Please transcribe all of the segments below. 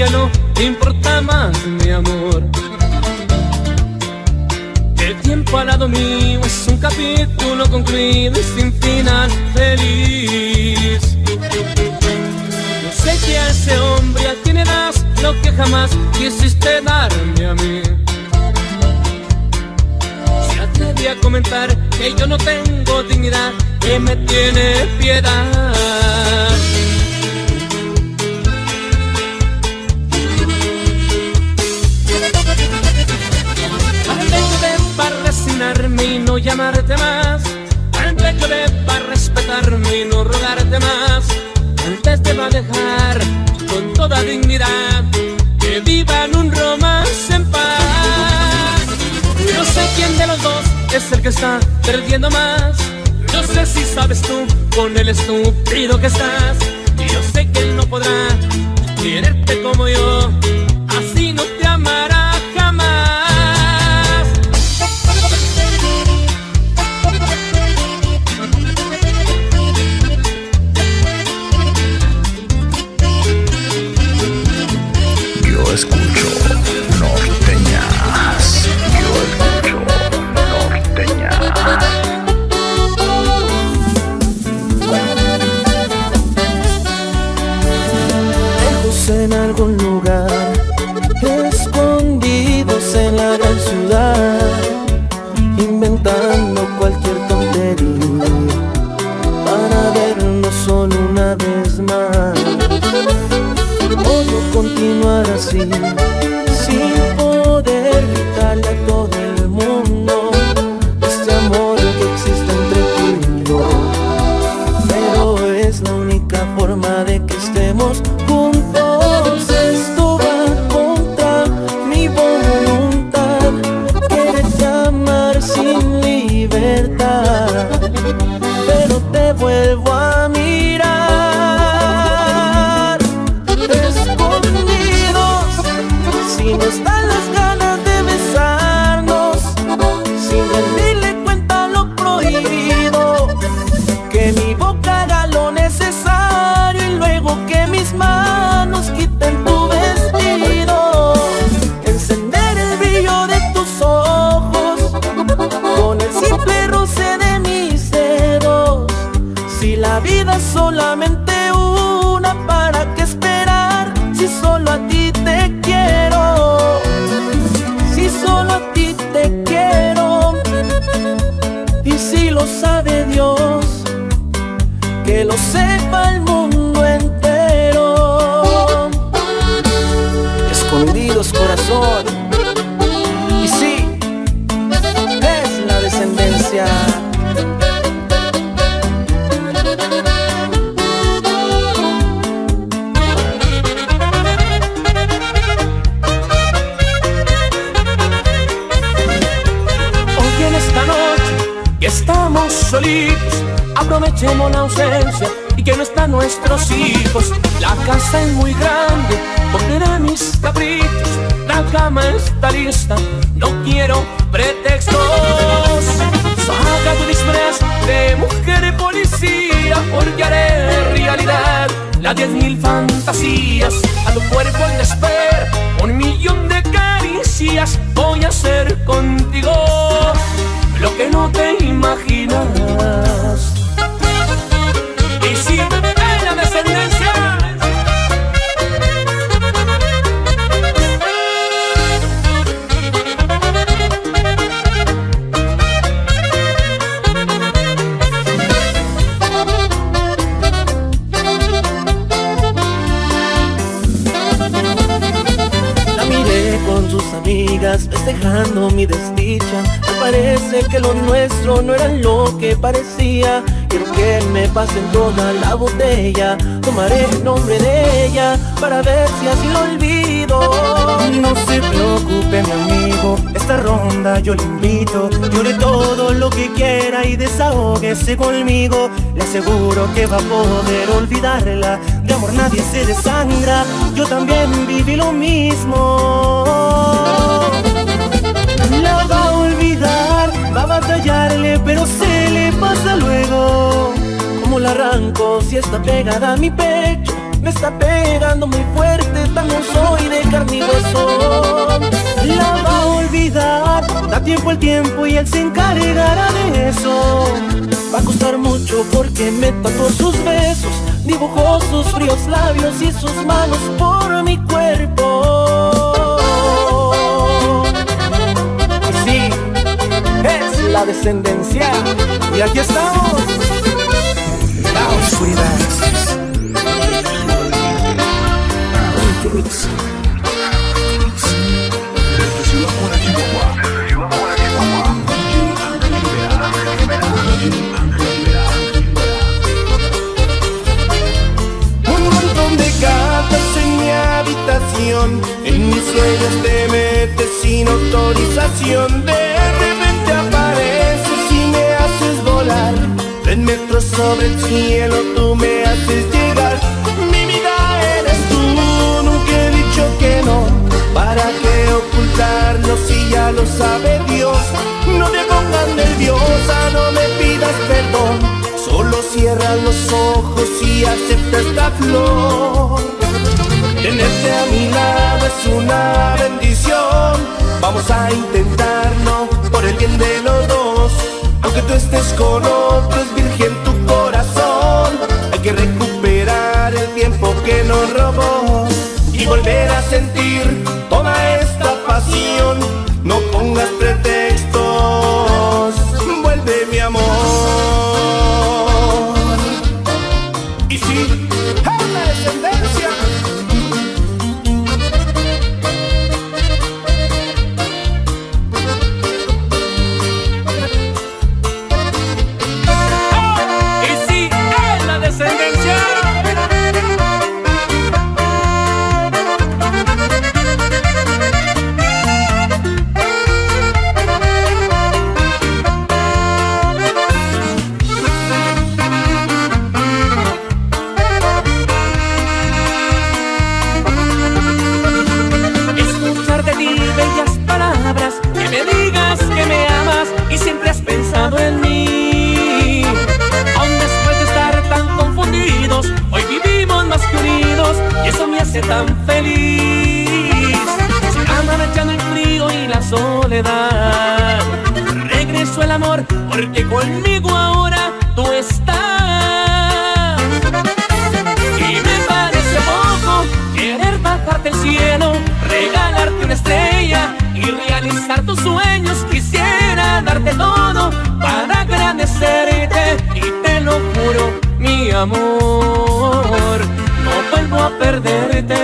ya no te importa más mi amor. El tiempo al lado mío es un capítulo concluido y sin final feliz. No sé qué a ese hombre a quien le das lo que jamás quisiste darme a mí. Se atreví a comentar que yo no tengo dignidad, que me tiene piedad. Para resignarme y no llamarte más, antes que deba respetarme y no rogarte más, antes te va a dejar con toda dignidad que vivan un romance en paz. No sé quién de los dos es el que está perdiendo más. No sé si sabes tú con el estúpido que estás. Y yo sé que él no podrá quererte como yo, así no te amará jamás. Yo escucho norteñas. Yo escucho norteñas. En algún lugar, escondidos en la gran ciudad, inventando cualquier tontería para vernos solo una vez más. Odio continuar así, sin poder gritarle a todo el mundo este amor que existe entre tú y yo. Pero es la única forma de que estemos juntos. Esto va contra mi voluntad, quererte amar sin libertad, pero te vuelvo a mirar, escondidos, si no están las ganas de besarnos, sin rendirle cuenta a lo prohibido, que mi boca haga lo necesario y luego que mis manos quiten tu vestido, encender el brillo de tus ojos con el simple roce de mis dedos. Si la vida es solamente una, ¿para qué esperar? Si solo a ti te quiero, si solo a ti te quiero. Y si lo sabe Dios, que lo sepa el mundo entero. Escondidos corazón, y sí, es la descendencia. Hoy en esta noche que estamos solitos, aprovechemos la ausencia y que no están nuestros hijos. La casa es muy grande, cumpliré mis caprichos. La cama está lista, no quiero pretextos. Saca tu disfraz de mujer policía, porque haré realidad las 10.000 fantasías. A tu cuerpo en espera, 1.000.000 de caricias voy a hacer contigo lo que no te imaginas. Y si es la descendencia, La miré con sus amigas festejando mi desdicha. Me parece que lo nuestro no era lo que parecía. Quiero que me pasen toda la botella, tomaré el nombre de ella para ver si así lo olvido. No se preocupe mi amigo, esta ronda yo le invito. Llore todo lo que quiera y desahóguese conmigo. Le aseguro que va a poder olvidarla, de amor nadie se desangra. Yo también viví lo mismo. La va a olvidar, va a batallarle, pero se le pasa luego. ¿Cómo la arranco si está pegada a mi pecho? me está pegando muy fuerte, también soy de carne y hueso. La va a olvidar, da tiempo el tiempo y él se encargará de eso. Va a costar mucho porque me tatuó sus besos, dibujó sus fríos labios y sus manos por mi cuerpo. Y sí, es la descendencia. Y aquí estamos, la oscuridad. En mis sueños te metes sin autorización. De repente apareces y me haces volar 3 metros sobre el cielo, tú me haces llegar. Mi vida eres tú, nunca he dicho que no. ¿Para qué ocultarlo si ya lo sabe Dios? No te pongas nerviosa, no me pidas perdón. Solo cierra los ojos y acepta esta flor. Tenerte a mi lado es una bendición. Vamos a intentarlo por el bien de los dos. Aunque tú estés con otro, es virgen tu corazón. Hay que recuperar el tiempo que nos robó y volver a sentir toda esta pasión. No pongas pretextos, vuelve mi amor. Y sí, ¡hey, la descendencia! En mí, aún después de estar tan confundidos, hoy vivimos más que unidos y eso me hace tan feliz. Se aman echando el frío y la soledad, regresó el amor porque conmigo ahora tú estás. Y me parece poco querer bajarte el cielo, regalarte una estrella y realizar tus sueños. Quisiera darte todo para agradecerte y te lo juro, mi amor, no vuelvo a perderte.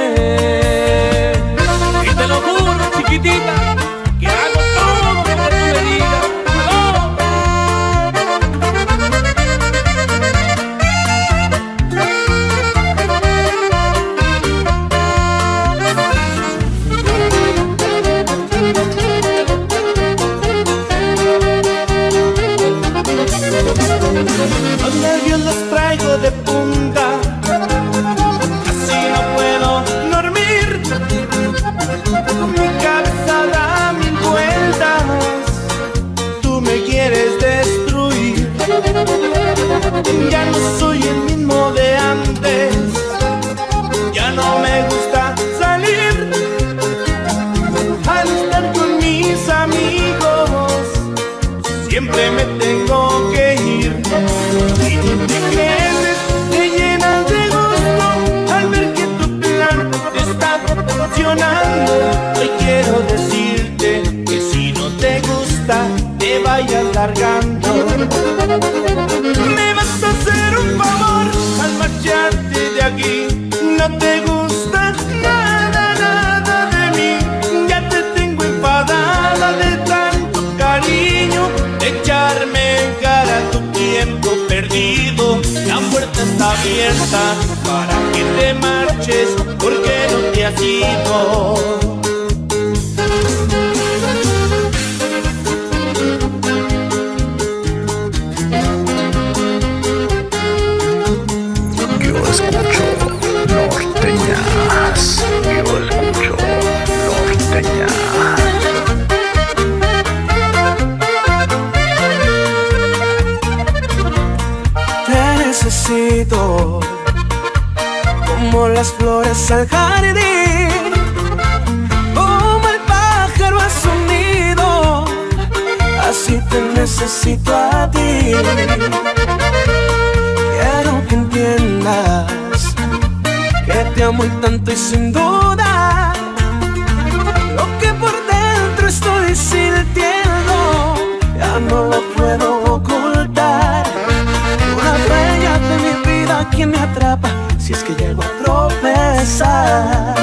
Y te lo juro, chiquitita, que hago todo lo que tú me digas. Los nervios los traigo de punta, casi no puedo dormir. Mi cabeza da 1000 vueltas, tú me quieres destruir. Ya no soy el mismo de antes, ya no me gusta salir. Al estar con mis amigos, siempre me tengo que ir. Y tú te crees, te llenas de gusto al ver que tu plan te está funcionando. Hoy quiero decirte que si no te gusta, te vayas largando. Me vas a hacer un favor al marcharte de aquí. No te gusta nada, nada de mí. Ya te tengo enfadada de tanto cariño, de echarme en cara tu tiempo perdido. La puerta está abierta para que te marches, porque no te has ido. Yo escucho norteñas. Yo escucho norteñas. Te necesito como como las flores al jardín, como el pájaro a su nido, así te necesito a ti. Quiero que entiendas que te amo y tanto, y sin duda lo que por dentro estoy sintiendo ya no lo puedo ocultar. Una bella de mi vida quien me atrapa si es que llego a tropezar.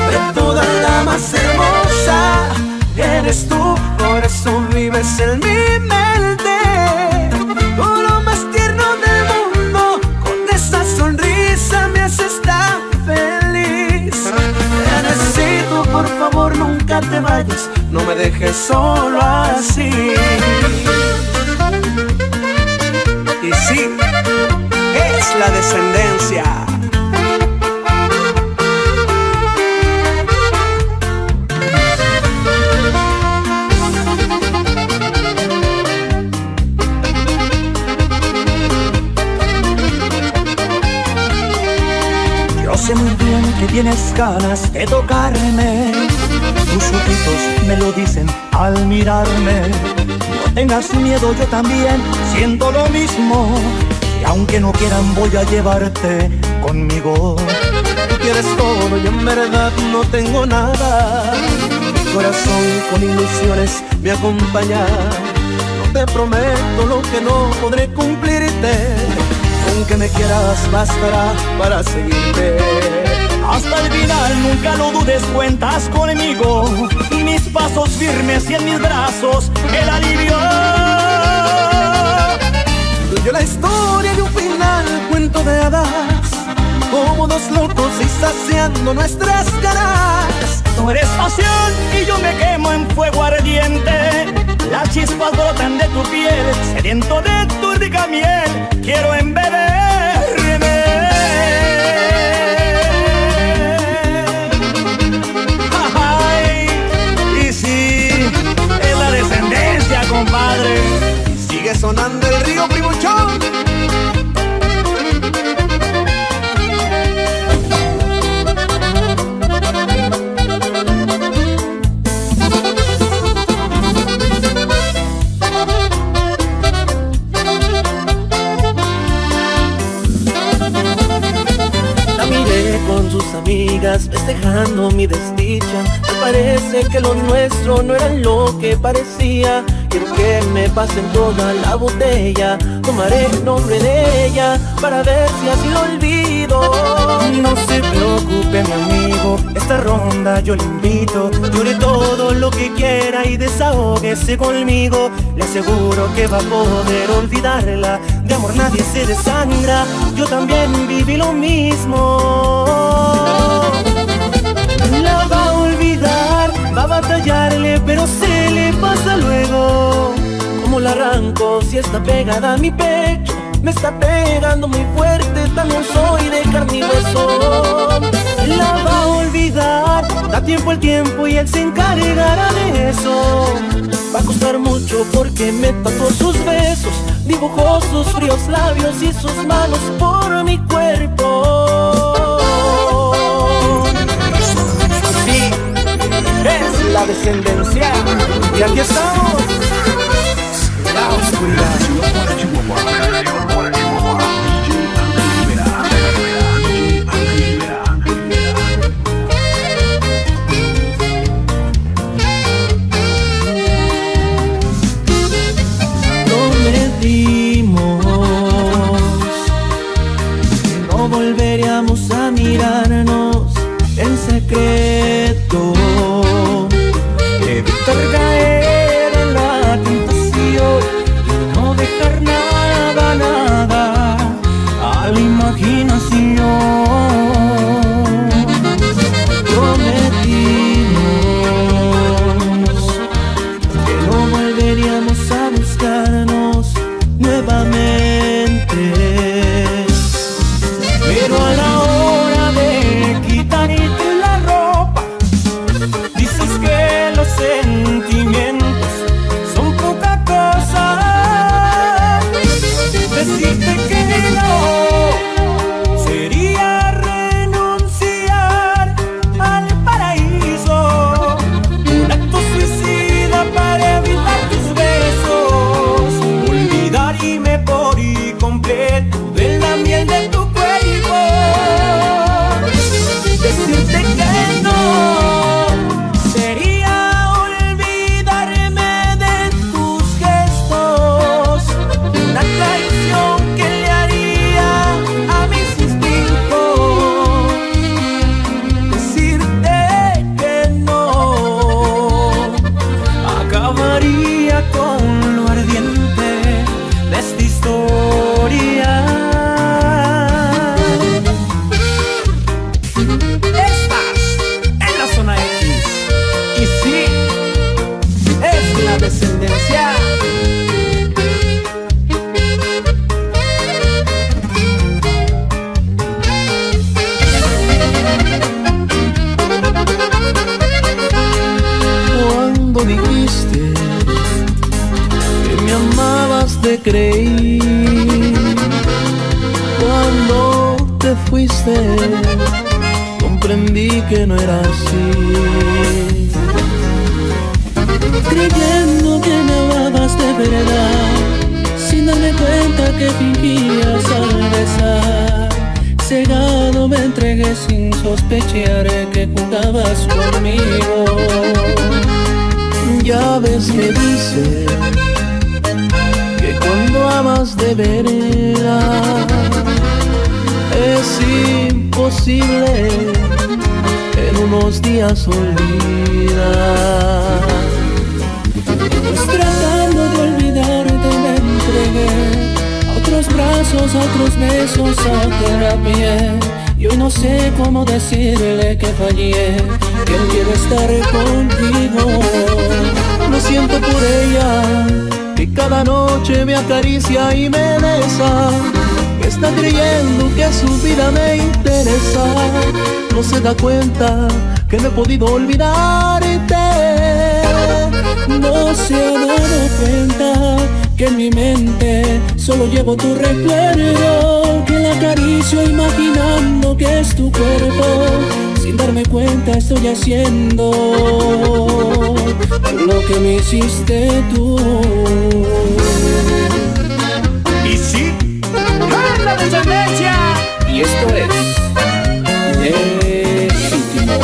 De toda la más hermosa eres tú, por eso vives en mi mente. Tú lo más tierno del mundo, con esa sonrisa me haces tan feliz. Te necesito, por favor nunca te vayas, no me dejes solo así. Y sí, es la descendencia. Yo sé muy bien que tienes ganas de tocarme, tus ojitos me lo dicen al mirarme. No tengas miedo, yo también siento lo mismo, y aunque no quieran voy a llevarte conmigo. Tú quieres todo y en verdad no tengo nada. Mi corazón con ilusiones me acompaña. No te prometo lo que no podré cumplirte. Aunque me quieras bastará para seguirte hasta el final, nunca lo dudes, cuentas conmigo. Mis pasos firmes y en mis brazos el alivio. Yo la historia de un final, cuento de hadas, como dos locos y saciando nuestras ganas. Tú eres pasión y yo me quemo en fuego ardiente. Las chispas brotan de tu piel, sediento de tu rica miel, quiero embeberme. Ay, y sí, es la descendencia, compadre. Y sigue sonando el río Primuchón. Con sus amigas festejando mi desdicha. Me parece que lo nuestro no era lo que parecía. Quiero que me pasen toda la botella. Tomaré el nombre de ella para ver si así lo olvido. No se preocupe mi amigo, esta ronda yo le invito. Llore todo lo que quiera y desahóguese conmigo. Le aseguro que va a poder olvidarla. De amor nadie se desangra, yo también viví lo mismo. La va a olvidar, va a batallarle, pero se le pasa luego. ¿Cómo la arranco si está pegada a mi pecho? Me está pegando muy fuerte, también soy de carne y hueso. La va a olvidar, da tiempo al tiempo y él se encargará de eso. Va a costar mucho porque me tatuó sus besos, dibujó sus fríos labios y sus manos por mi cuerpo. Sí, es la descendencia. Y aquí estamos, la oscuridad. No volveríamos a mirarnos en secreto, evitar caer en la tentación y no dejar nada a la imaginación. Prometimos que no volveríamos a buscarnos nuevamente, pero a la hora de quitarte la ropa dices que los sentimientos son poca cosa. Decirte que no sería te fuiste, comprendí que no era así. Creyendo que me amabas de verdad, sin darme cuenta que fingías al besar. Cegado me entregué sin sospechar que jugabas conmigo. Ya ves que dice que cuando amas de verdad es imposible en unos días olvidar. Pues tratando de olvidarte me entregué a otros brazos, a otros besos, a terapia. Y hoy no sé cómo decirle que fallé, que él quiere estar contigo. Lo siento por ella, que cada noche me acaricia y me besa, que está creyendo que su vida me interesa. No se da cuenta que no he podido olvidarte. No se ha dado cuenta que en mi mente solo llevo tu recuerdo, que la acaricio imaginando que es tu cuerpo. Sin darme cuenta estoy haciendo lo que me hiciste tú. Y sí, ¡es la descendencia! Y esto es Legítimo.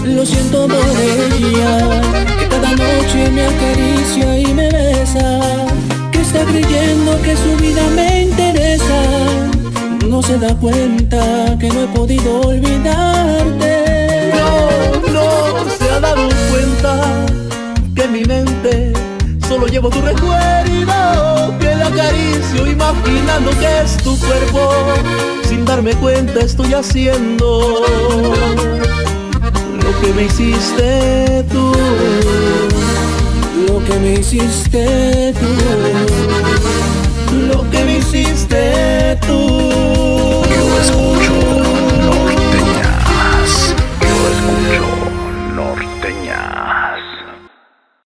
Lo siento por ella, que cada noche me acaricia y me besa, que está creyendo que su vida me interesa. No se da cuenta que no he podido olvidarte. No se ha dado cuenta que en mi mente solo llevo tu recuerdo, que la acaricio imaginando que es tu cuerpo. Sin darme cuenta estoy haciendo lo que me hiciste tú, lo que me hiciste tú, lo que me hiciste tú.